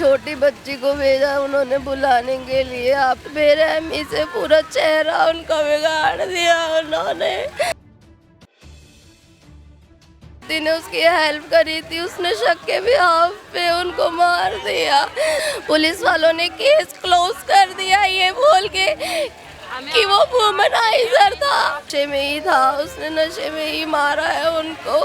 छोटी बच्ची को भेजा उन्होंने बुलाने के लिए। आप बेरहमी से पूरा चेहरा उनका बिगाड़ दिया उन्होंने। ने उसकी हेल्प करी थी, उसने शक के बिहाफ पे उनको मार दिया। पुलिस वालों ने केस क्लोज कर दिया ये बोल के कि वो वुमनाइजर था, नशे में ही था, उसने नशे में ही मारा है उनको।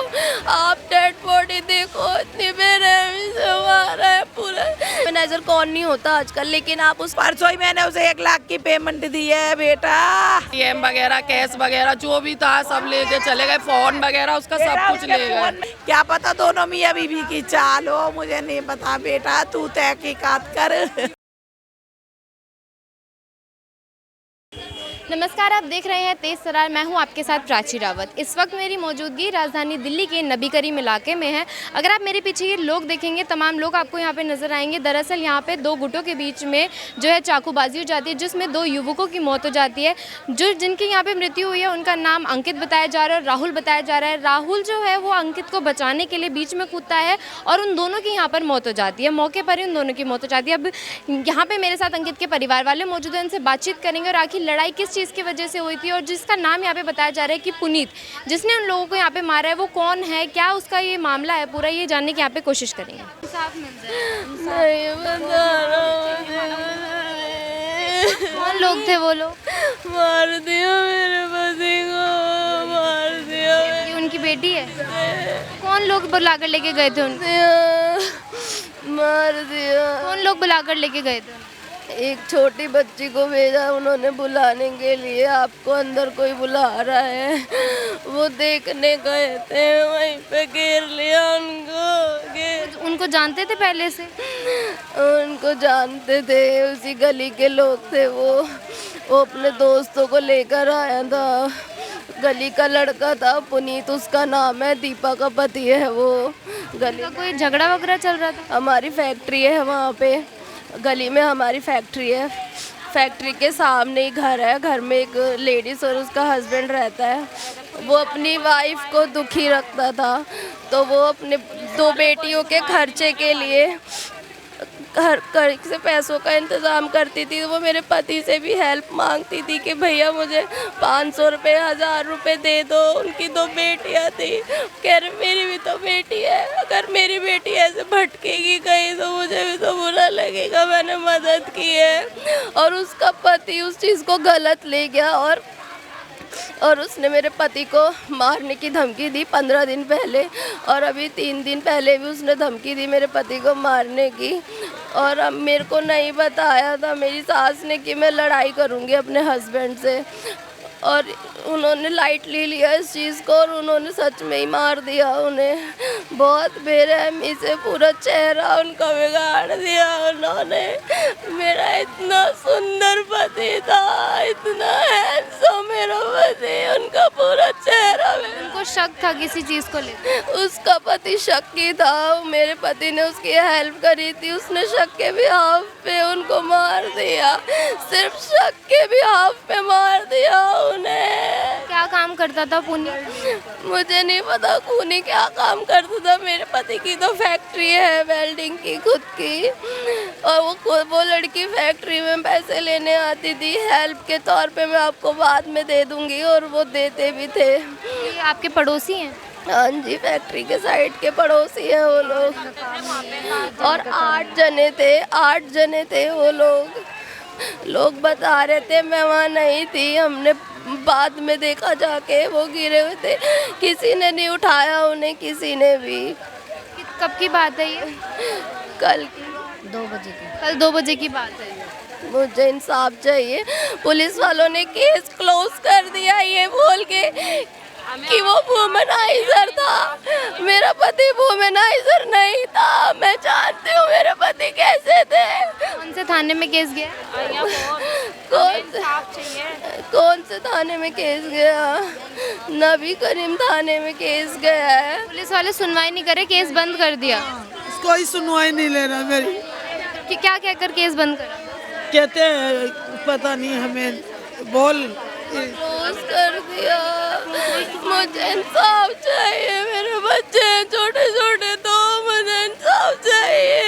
आप डेड बॉडी देखो, इतनी बेरहमी से मारा है पूरा। वुमनाइजर कौन नहीं होता आजकल, लेकिन आप उस परसों ही मैंने उसे 1 लाख की पेमेंट दी है बेटा। एम वगैरह कैश वगैरह जो भी था सब लेके चले गए, फोन वगैरह उसका सब कुछ ले गए। क्या पता दोनों मियां बीवी की चाल हो, मुझे नहीं पता बेटा, तू तहकीकात कर। नमस्कार, आप देख रहे हैं तेज तरार। मैं हूं आपके साथ प्राची रावत। इस वक्त मेरी मौजूदगी राजधानी दिल्ली के नबी करीम इलाके में है। अगर आप मेरे पीछे ये लोग देखेंगे, तमाम लोग आपको यहां पे नज़र आएंगे। दरअसल यहां पे 2 गुटों के बीच में जो है चाकूबाजी हो जाती है, जिसमें 2 युवकों की मौत हो जाती है। जिनकी यहाँ पे मृत्यु हुई है उनका नाम अंकित बताया जा रहा है और राहुल बताया जा रहा है। राहुल जो है वो अंकित को बचाने के लिए बीच में कूदता है और उन दोनों की यहाँ पर मौत हो जाती है। मौके पर ही उन दोनों की मौत हो जाती है। अब यहाँ पर मेरे साथ अंकित के परिवार वाले मौजूद हैं, उनसे बातचीत करेंगे और आखिर लड़ाई किस चीज़ की वजह से हुई थी और जिसका नाम यहाँ पे बताया जा रहा है कि पुनीत, जिसने उन लोगों को यहाँ पे मारा है, वो कौन है, क्या उसका ये मामला है, पूरा ये जानने की यहाँ पे कोशिश करेंगे। कौन लोग थे वो लोग? मार दिया मेरे पति को, मार दिया। ये उनकी बेटी है? कौन लोग बुलाकर लेके गए थे उनको? मार दिया। कौन लोग बुलाकर लेके गए थे? एक छोटी बच्ची को भेजा उन्होंने बुलाने के लिए। आपको अंदर कोई बुला रहा है, वो देखने गए थे, वहीं पे घेर लिया उनको। उनको जानते थे पहले से? उनको जानते थे, उसी गली के लोग थे। वो अपने दोस्तों को लेकर आया था। गली का लड़का था, पुनीत उसका नाम है, दीपा का पति है वो। गली का कोई झगड़ा वगैरह चल रहा था? हमारी फैक्ट्री है वहाँ पे, गली में हमारी फैक्ट्री है। फैक्ट्री के सामने ही घर है। घर में एक लेडीज़ और उसका हस्बैंड रहता है। वो अपनी वाइफ को दुखी रखता था, तो वो अपने 2 बेटियों के खर्चे के लिए घर से पैसों का इंतज़ाम करती थी। वो मेरे पति से भी हेल्प मांगती थी कि भैया मुझे 500 रुपये, 1000 रुपये दे दो। उनकी 2 बेटियां थी। कह रहे मेरी भी तो बेटी है, अगर मेरी बेटी ऐसे भटकेगी कहीं तो मुझे भी तो बुरा लगेगा, मैंने मदद की है। और उसका पति उस चीज़ को गलत ले गया और उसने मेरे पति को मारने की धमकी दी 15 दिन पहले, और अभी 3 दिन पहले भी उसने धमकी दी मेरे पति को मारने की। और अब मेरे को नहीं बताया था मेरी सास ने कि मैं लड़ाई करूँगी अपने हस्बैंड से, और उन्होंने लाइटली लिया इस चीज़ को और उन्होंने सच में ही मार दिया उन्हें। बहुत बेरहमी से पूरा चेहरा उनका बिगाड़ दिया उन्होंने। मेरा इतना सुंदर पति था, इतना हैंडसम मेरा पति, उनका पूरा चेहरा। उनको शक था किसी चीज़ को लेकर? उसका पति शक्की था। मेरे पति ने उसकी हेल्प करी थी, उसने शक के बिहाफ पे उनको मार दिया। सिर्फ शक के बिहाफ पे मार दिया उन्हें। क्या काम करता था पुनीत? मुझे नहीं पता खूनी क्या काम करता था। मेरे पति की तो फैक्ट्री है वेल्डिंग की खुद की, और वो लड़की फैक्ट्री में पैसे लेने आती थी हेल्प के तौर पे। मैं आपको बाद में दे दूंगी, और वो देते भी थे। ये आपके पड़ोसी हैं? हाँ जी, फैक्ट्री के साइड के पड़ोसी हैं वो लोग। और 8 जने थे वो लोग बता रहे थे, मैं वहाँ नहीं थी। हमने बाद में देखा जाके, वो गिरे हुए थे, किसी ने नहीं उठाया उन्हें, किसी ने भी। कब की बात है ये? कल की 2 बजे की। कल 2 बजे की बात है। मुझे इंसाफ चाहिए। पुलिस वालों ने केस क्लोज कर दिया ये बोल के कि वो वुमनाइजर था। मेरा पति वुमनाइजर नहीं था। मैं जानती हूँ मेरे पति कैसे थे। कौन से थाने में केस गया? कौन से थाने में केस गया? नबी करीम थाने में केस गया है। पुलिस वाले सुनवाई नहीं करे, केस बंद कर दिया। कोई सुनवाई नहीं ले रहा मेरी। कि क्या कहकर केस बंद करा? कहते हैं पता नहीं, हमें बोल क्लोज कर दिया। मुझे इंसाफ चाहिए। मेरे बच्चे छोटे छोटे, तो मुझे इंसाफ चाहिए।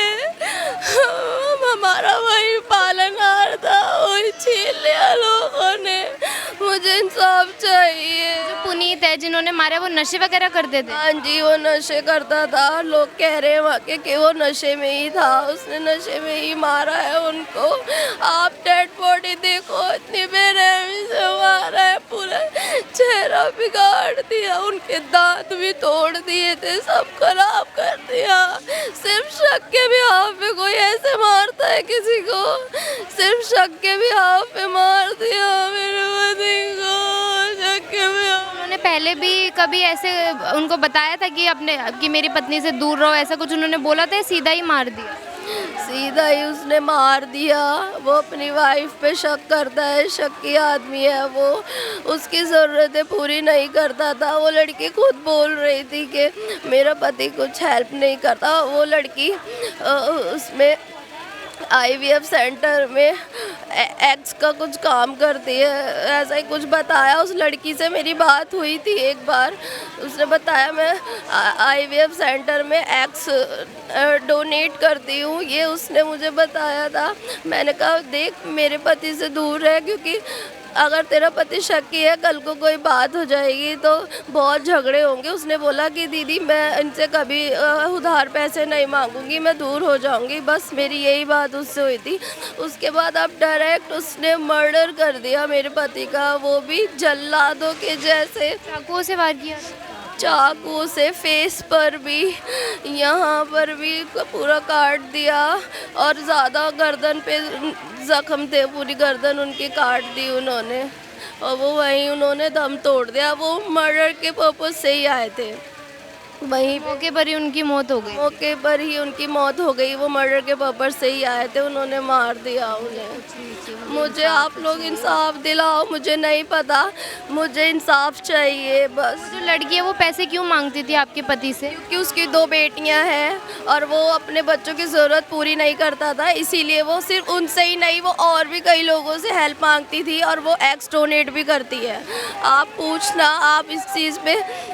जिन्होंने मारा वो नशे वगैरह करते थे? हाँ जी, वो नशे करता था। लोग कह रहे हैं वहाँ के कि वो नशे में ही था, उसने नशे में ही मारा है उनको। आप डेड बॉडी देखो, इतनी बेरहमी से मारा है, पूरा चेहरा बिगाड़ दिया, उनके दांत भी तोड़ दिए थे, सब खराब कर दिया। सिर्फ शक के बिहाफ पे कोई ऐसे मारता है किसी को? सिर्फ शक के बिहाफ पे मार दिया मेरे पति को, शक के बिहाफ। उन्होंने पहले भी कभी ऐसे उनको बताया था कि मेरी पत्नी से दूर रहो, ऐसा कुछ उन्होंने बोला था या सीधा ही मार दिया? सीधा ही उसने मार दिया। वो अपनी वाइफ पे शक करता है, शक्की आदमी है वो, उसकी ज़रूरतें पूरी नहीं करता था। वो लड़की खुद बोल रही थी कि मेरा पति कुछ हेल्प नहीं करता। वो लड़की उसमें IVF सेंटर में एक्स का कुछ काम करती है, ऐसा ही कुछ बताया। उस लड़की से मेरी बात हुई थी एक बार, उसने बताया मैं IVF सेंटर में एक्स डोनेट करती हूँ, ये उसने मुझे बताया था। मैंने कहा देख मेरे पति से दूर है, क्योंकि अगर तेरा पति शक्की है, कल को कोई बात हो जाएगी तो बहुत झगड़े होंगे। उसने बोला कि दीदी मैं इनसे कभी उधार पैसे नहीं मांगूंगी, मैं दूर हो जाऊंगी, बस मेरी यही बात उससे हुई थी। उसके बाद अब डायरेक्ट उसने मर्डर कर दिया मेरे पति का, वो भी जल्लादों के जैसे। चाकुओं से वार किया? चाकू से फेस पर भी, यहाँ पर भी पूरा काट दिया, और ज़्यादा गर्दन पे ज़ख्म थे, पूरी गर्दन उनकी काट दी उन्होंने, और वो वहीं उन्होंने दम तोड़ दिया। वो मर्डर के पर्पज़ से ही आए थे, वहीं मौके पर ही उनकी मौत हो गई? मौके पर ही उनकी मौत हो गई। वो मर्डर के पर्पज़ से ही आए थे, उन्होंने मार दिया उन्हें। मुझे आप लोग इंसाफ दिलाओ, मुझे नहीं पता, मुझे इंसाफ चाहिए बस। जो लड़की है वो पैसे क्यों मांगती थी आपके पति से? क्योंकि उसकी 2 बेटियां हैं और वो अपने बच्चों की ज़रूरत पूरी नहीं करता था, इसीलिए वो सिर्फ उनसे ही नहीं, वो और भी कई लोगों से हेल्प मांगती थी, और वो एक्स डोनेट भी करती है। आप पूछना, आप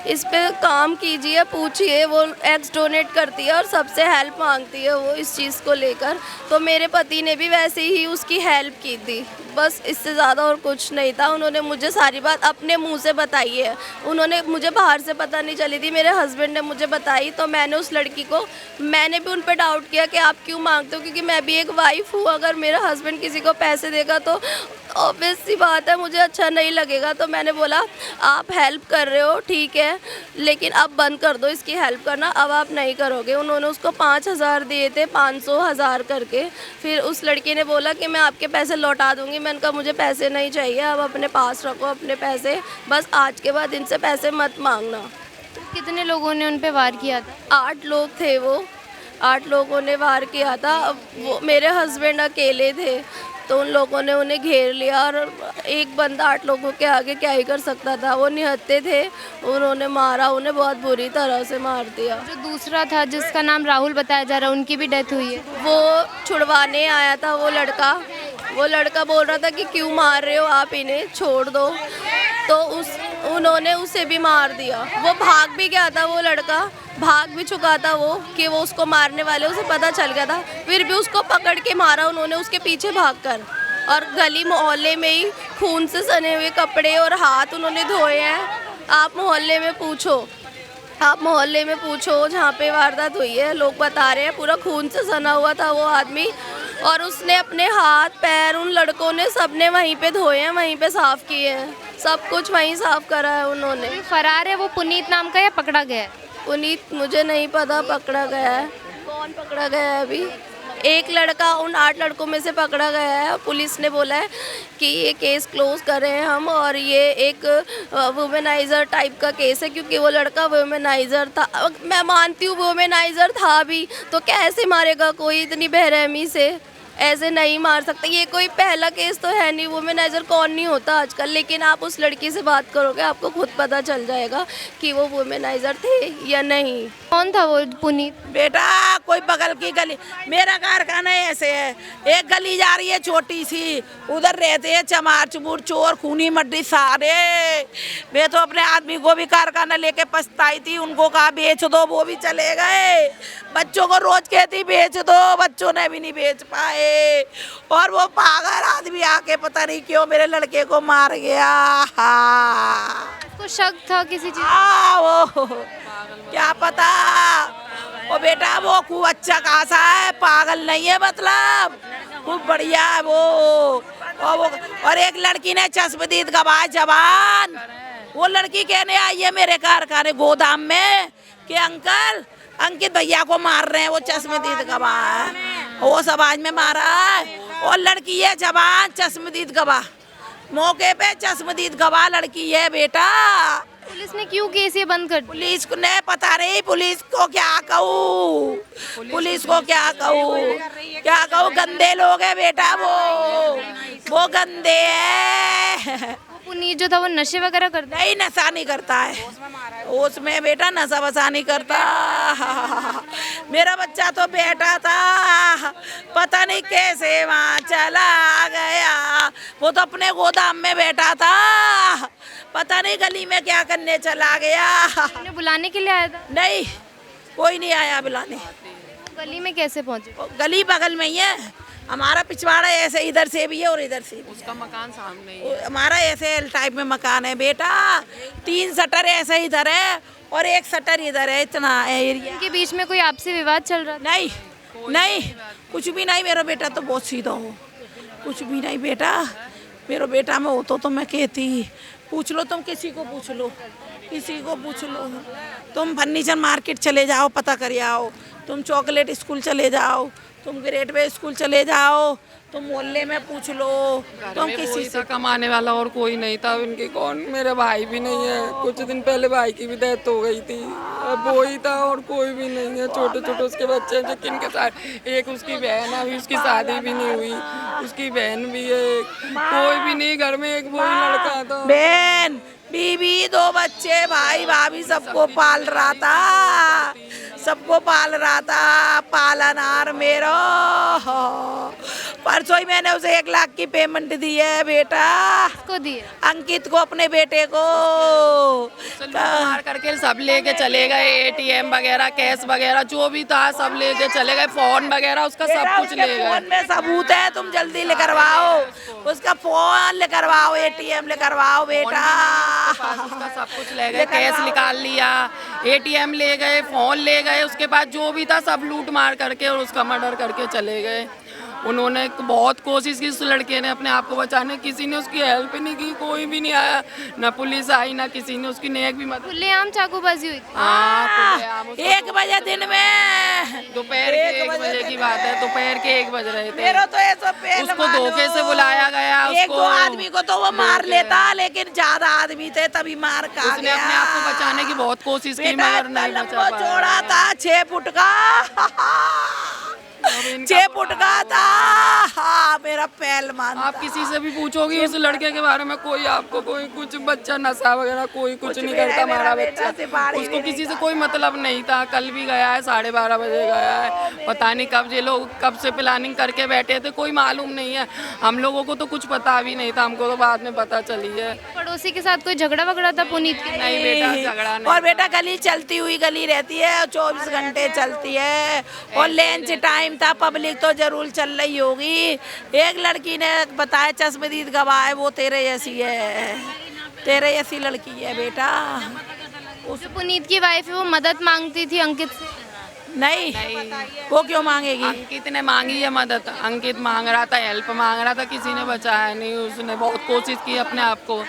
इस पे काम कीजिए, पूछिए, वो एक्स डोनेट करती है और सबसे हेल्प मांगती है वो इस चीज़ को लेकर। तो मेरे पति ने भी वैसे ही उसकी हेल्प की थी, बस इससे ज़्यादा और कुछ नहीं था। उन्होंने मुझे सारी बात अपने मुंह से बताई है, उन्होंने मुझे बाहर से पता नहीं चली थी, मेरे हस्बैंड ने मुझे बताई। तो मैंने उस लड़की को, मैंने भी उन पर डाउट किया कि आप क्यों मांगते हो, क्योंकि मैं भी एक वाइफ हूँ। अगर मेरा हस्बैंड किसी को पैसे देगा तो ऑब्वियस सी बात है मुझे अच्छा नहीं लगेगा। तो मैंने बोला आप हेल्प कर रहे हो ठीक है, लेकिन अब बंद कर दो इसकी हेल्प करना, अब आप नहीं करोगे। उन्होंने उसको 5,000 दिए थे, 500 1000 करके। फिर उस लड़की ने बोला कि मैं आपके पैसे लौटा दूंगी। मैंने कहा मुझे पैसे नहीं चाहिए, अब अपने पास रखो अपने पैसे, बस आज के बाद इनसे पैसे मत मांगना। कितने लोगों ने उन पे वार किया था? 8 लोग थे वो, 8 लोगों ने वार किया था। अब वो मेरे हस्बैंड अकेले थे, तो उन लोगों ने उन्हें घेर लिया, और एक बंदा 8 लोगों के आगे क्या ही कर सकता था। वो निहत्थे थे, उन्होंने मारा, उन्हें बहुत बुरी तरह से मार दिया। जो दूसरा था जिसका नाम राहुल बताया जा रहा है, उनकी भी डेथ हुई है? वो छुड़वाने आया था वो लड़का बोल रहा था कि क्यों मार रहे हो आप इन्हें, छोड़ दो। तो उन्होंने उसे भी मार दिया। वो भाग भी गया था, वो लड़का भाग भी चुका था वो, कि वो उसको मारने वाले, उसे पता चल गया था, फिर भी उसको पकड़ के मारा उन्होंने उसके पीछे भागकर। और गली मोहल्ले में ही खून से सने हुए कपड़े और हाथ उन्होंने धोए हैं। आप मोहल्ले में पूछो जहाँ पे वारदात हुई है, लोग बता रहे हैं पूरा खून से सना हुआ था वो आदमी। और उसने अपने हाथ पैर, उन लड़कों ने सबने वहीं पे धोए हैं, वहीं पे साफ़ किए हैं, सब कुछ वहीं साफ़ करा है उन्होंने। फरार है वो पुनीत नाम का या पकड़ा गया है? पुनीत मुझे नहीं पता पकड़ा गया है, कौन पकड़ा गया है अभी। एक लड़का उन 8 लड़कों में से पकड़ा गया है। पुलिस ने बोला है कि ये केस क्लोज कर रहे हैं हम, और ये एक वुमेनाइज़र टाइप का केस है, क्योंकि वो लड़का वुमेनाइज़र था। मैं मानती हूँ वुमेनाइज़र था भी, तो कैसे मारेगा कोई इतनी बेरहमी से, ऐसे नहीं मार सकते। ये कोई पहला केस तो है नहीं, वुमेनाइज़र कौन नहीं होता आजकल। लेकिन आप उस लड़की से बात करोगे, आपको खुद पता चल जाएगा कि वो वुमेनाइज़र थे या नहीं। कौन था वो पुनीत? बेटा कोई बगल की गली, मेरा कारखाना ऐसे है, एक गली जा रही है छोटी सी, उधर रहते हैं चमार चमूर चोर खूनी मड्डी सारे। मैं तो अपने आदमी को भी कारखाना लेके पछताई थी, उनको कहा बेच दो, वो भी चले गए। बच्चों को रोज कहती बेच दो, बच्चों ने भी नहीं बेच पाए। और वो पागल आदमी आके पता नहीं क्यों मेरे लड़के को मार गया। उसको शक था किसी चीज। वो क्या पता। वो बेटा वो खूब अच्छा खासा है, पागल नहीं है, मतलब खूब बढ़िया है वो। और एक लड़की ने चश्मदीद गवाए जवान। वो लड़की कहने आई है मेरे कारखाने गोदाम में कि अंकल अंकित भैया को मार रहे हैं, वो चश्मदीद गवाह है, वो समाज में मारा है। और लड़की है जवान चश्मदीद गवाह, मौके पे चश्मदीद गवाह लड़की है बेटा। पुलिस ने क्यों केस ये बंद कर दिया? पुलिस को नहीं पता रही, पुलिस को क्या कहूँ, पुलिस को क्या कहूँ, गंदे लोग है बेटा वो गंदे है। पुनीत जो था वो नशे वगैरह करता है? नहीं, नशा नहीं करता है, उसमें बेटा नशा वशा नहीं करता। मेरा बच्चा तो बेटा था, पता नहीं कैसे वहाँ चला गया। वो तो अपने गोदाम में बैठा था, पता नहीं गली में क्या करने चला गया। उन्हें बुलाने के लिए आया था? नहीं, कोई नहीं आया बुलाने। गली में कैसे पहुंचे? गली बगल में ही है हमारा, पिछवाड़ा ऐसे इधर से भी है और इधर से भी। उसका मकान सामने ही है। हमारा ऐसे एल टाइप में मकान है बेटा, 3 शटर ऐसे इधर है और 1 शटर इधर है, इतना है एरिया। इनके बीच में कोई आपसी विवाद चल रहा था? नहीं नहीं, कुछ भी नहीं। मेरा बेटा तो बहुत सीधा हो, कुछ भी नहीं बेटा। मेरा बेटा में होता तो मैं कहती, पूछ लो तुम, किसी को पूछ लो, किसी को पूछ लो। तुम फर्नीचर मार्केट चले जाओ, पता कर आओ। तुम चॉकलेट स्कूल चले जाओ, तुम ग्रेड वे स्कूल चले जाओ, तुम मोहल्ले में पूछ लो, तुम किसी से। कमाने वाला और कोई नहीं था उनके, कौन, मेरे भाई भी नहीं है। कुछ दिन पहले भाई की भी डेथ हो गई थी, अब वो ही था और कोई भी नहीं है। छोटे छोटे उसके बच्चे हैं, जिनके साथ एक उसकी बहन है, अभी उसकी शादी भी नहीं हुई, उसकी बहन भी है, कोई भी नहीं घर में, एक वही लड़का था। बहन बीबी 2 बच्चे, भाई भाभी सबको पाल रहा था, सबको पाल रहा था, पालनहार मेरा। परसों ही मैंने उसे 1 लाख की पेमेंट दी है बेटा। किसको दिए? अंकित को, अपने बेटे को। मार करके सब लेके चले गए, ATM वगैरह, कैश वगैरह जो भी था सब लेके चले गए, फोन वगैरह उसका सब कुछ ले गए। फोन में सबूत है, तुम जल्दी ले करवाओ उसका फोन, ले करवाओ, ATM ले करवाओ बेटा। उसका सब कुछ ले गए, कैश निकाल लिया, ATM ले गए, फोन ले गए, उसके बाद जो भी था सब लूट मार करके और उसका मर्डर करके चले गए। उन्होंने बहुत कोशिश की उस लड़के ने अपने आप को बचाने, किसी ने उसकी हेल्प नहीं की, कोई भी नहीं आया, ना पुलिस आई, ना किसी ने उसकी नेक भी मदद। खुलेआम चाकूबाजी हुई? हाँ, 1 बजे दिन में, दोपहर के 1 बजे की बात है, दोपहर के 1 बज रहे थे। मेरा तो ऐसा पहलवान, उसको धोखे से बुलाया गया, 1-2 आदमी को तो वो मार लेता, लेकिन ज्यादा आदमी थे तभी मार खा उसने गया। अपने आप को बचाने की बहुत कोशिश की मगर नहीं बचा पाया। जोड़ा था 6 फुट का, 6 फुट का था। हाँ, मेरा पहलवान। आप किसी से भी पूछोगे उस लड़के के बारे में, कोई आपको कोई कुछ बच्चा नशा वगैरह कोई कुछ नहीं करता। हमारा बच्चा, उसको किसी से कोई मतलब नहीं था। कल भी गया है, 12:30 बजे गया है, पता नहीं कब ये लोग कब से प्लानिंग करके बैठे थे, कोई मालूम नहीं है। हम लोगों को तो कुछ पता भी नहीं था, हमको तो बाद में पता चली है। पड़ोसी के साथ कोई झगड़ा वगड़ा था पुनीत के? नहीं बेटा, झगड़ा नहीं। और बेटा गली चलती हुई गली रहती है, 24 घंटे चलती है, और लंच टाइम था, पब्लिक तो जरूर चल रही होगी। एक लड़की ने बताया चश्मदीद गवाह है, वो तेरे जैसी है, तेरे जैसी लड़की है बेटा। जो पुनीत की वाइफ है वो मदद मांगती थी अंकित से? नहीं, वो क्यों मांगेगी? अंकित ने मांगी है मदद, अंकित मांग रहा था, हेल्प मांग रहा था, किसी ने बचाया नहीं। उसने बहुत कोशिश की अपने आप को।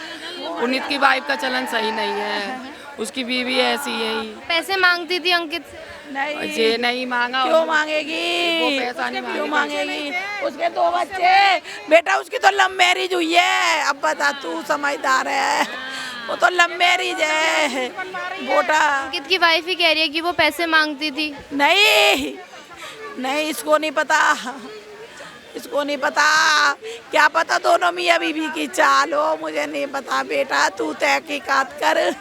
पुनीत की वाइफ का चलन सही नहीं है, उसकी बीवी ऐसी है ही। पैसे मांगती थी अंकित से? नहीं, ये नहीं मांगा। क्यों मांगेगी? वो पैसा नहीं क्यों मांगेगी? उसके 2 बच्चे बेटा, उसकी तो लव मैरिज हुई है। अब बता, तू समझदार है, वो तो लव मैरिज है बेटा। अंकित की वाइफ ही कह रही है कि वो पैसे मांगती थी। नहीं नहीं, इसको नहीं पता, इसको नहीं पता। क्या पता दोनों मियाँ बीवी की चाल हो, मुझे नहीं पता बेटा। तू तहकीकात कर,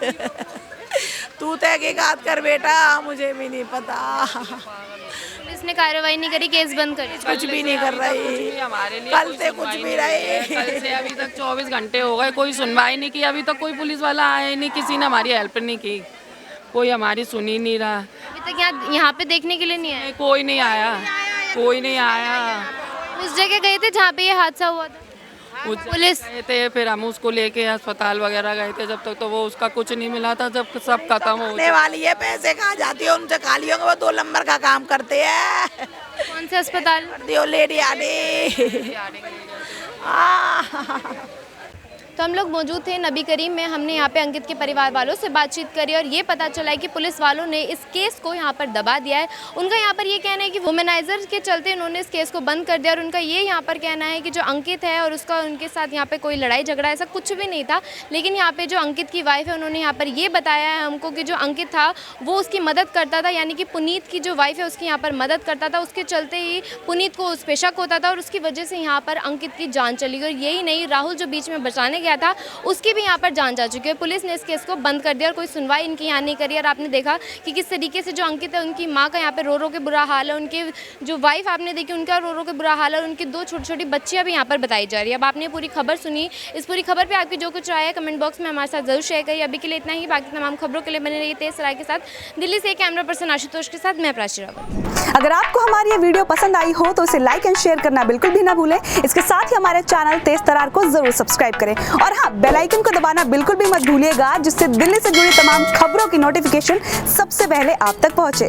तू तहकीकात कर बेटा, मुझे भी नहीं पता। पुलिस ने कार्रवाई नहीं करी, केस बंद करी? कुछ भी नहीं कर रही, हमारे लिए कल से कुछ भी रही। कल से अभी तक 24 घंटे हो गए, कोई सुनवाई नहीं की। अभी तक कोई पुलिस वाला आया ही नहीं, किसी ने हमारी हेल्प नहीं की, कोई हमारी सुन ही नहीं रहा। अभी तक यहाँ पे देखने के लिए नहीं आए? कोई नहीं आया, कोई नहीं आया। उस जगह गए थे जहाँ पे ये हादसा हुआ था? पुलिस गए थे, फिर हम उसको लेके अस्पताल वगैरह गए थे, जब तक तो वो उसका कुछ नहीं मिला था। जब सब खत्म हो आने वाली है, पैसे कहाँ जाती है उनसे खाली होंगे, वो 2 नंबर का काम करते हैं। कौन से अस्पताल? दियो लेडी आने। तो हम लोग मौजूद थे नबी करीम में। हमने यहाँ पे अंकित के परिवार वालों से बातचीत करी और ये पता चला है कि पुलिस वालों ने इस केस को यहाँ पर दबा दिया है। उनका यहाँ पर ये कहना है कि वुमेनाइजर के चलते उन्होंने इस केस को बंद कर दिया और उनका ये यहाँ पर कहना है कि जो अंकित है और उसका उनके साथ यहाँ पे कोई लड़ाई झगड़ा ऐसा कुछ भी नहीं था। लेकिन यहाँ पे जो अंकित की वाइफ है उन्होंने यहाँ पर ये बताया है हमको कि जो अंकित था वो उसकी मदद करता था, यानी कि पुनीत की जो वाइफ है उसकी यहाँ पर मदद करता था। उसके चलते ही पुनीत को उस पे शक होता था और उसकी वजह से यहाँ पर अंकित की जान चली गई। और यही नहीं, राहुल जो बीच में बचाने गया था उसकी भी यहाँ पर जान जा चुकी है। पुलिस ने इस केस को बंद कर दिया और कोई सुनवाई इनकी यहाँ नहीं करी। और आपने देखा कि किस तरीके से जो अंकित है उनकी माँ का यहाँ पे रो रो के बुरा हाल है, उनके जो वाइफ आपने देखी उनका रो रो के बुरा हाल है और उनकी 2 छोटी छोटी बच्चियाँ भी यहाँ पर बताई जा रही है। अब आपने पूरी खबर सुनी, इस पूरी खबर पर आपकी जो कुछ राय है कमेंट बॉक्स में हमारे साथ जरूर शेयर करिए। अभी के लिए इतना ही, बाकी तमाम खबरों के लिए बने रहिए तेज सराय के साथ। दिल्ली से कैमरा पर्सन आशुतोष के साथ मैं प्राची रावत। अगर आपको हमारी ये वीडियो पसंद आई हो तो इसे लाइक एंड शेयर करना बिल्कुल भी ना भूलें। इसके साथ ही हमारे चैनल तेज तरार को जरूर सब्सक्राइब करें और हाँ, बेल आइकन को दबाना बिल्कुल भी मत भूलिएगा, जिससे दिल्ली से जुड़ी तमाम खबरों की नोटिफिकेशन सबसे पहले आप तक पहुंचे।